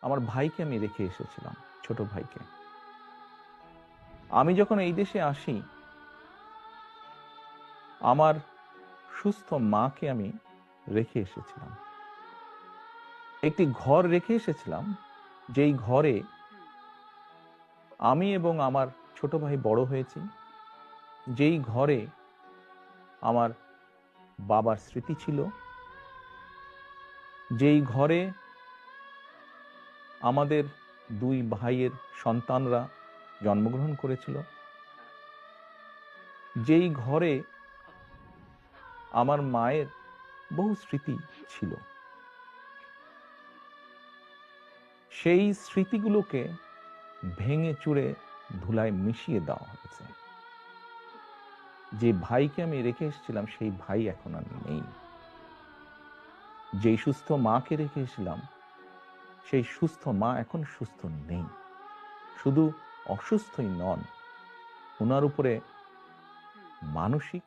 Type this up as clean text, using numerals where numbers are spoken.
আমার ভাইকে আমি রেখে এসেছিলাম, ছোট ভাইকে। আমি যখন এই দেশে আসি, আমার সুস্থ মাকে আমি রেখে এসেছিলাম। একটি ঘর রেখে এসেছিলাম, যেই ঘরে আমি এবং আমার ছোট ভাই বড় হয়েছি, যেই ঘরে আমার বাবার স্মৃতি ছিল, যেই ঘরে আমাদের দুই ভাইয়ের সন্তানরা জন্মগ্রহণ করেছিল, যেই ঘরে আমার মায়ের বহু স্মৃতি ছিল, সেই স্মৃতিগুলোকে ভেঙে চুরে ধুলায় মিশিয়ে দেওয়া হয়েছে। যে ভাইকে আমি রেখে এসেছিলাম সেই ভাই এখন আর নেই। যেই সুস্থ মাকে রেখে এসেছিলাম সেই সুস্থ মা এখন সুস্থ নেই। শুধু অসুস্থই নন, ওনার উপরে মানসিক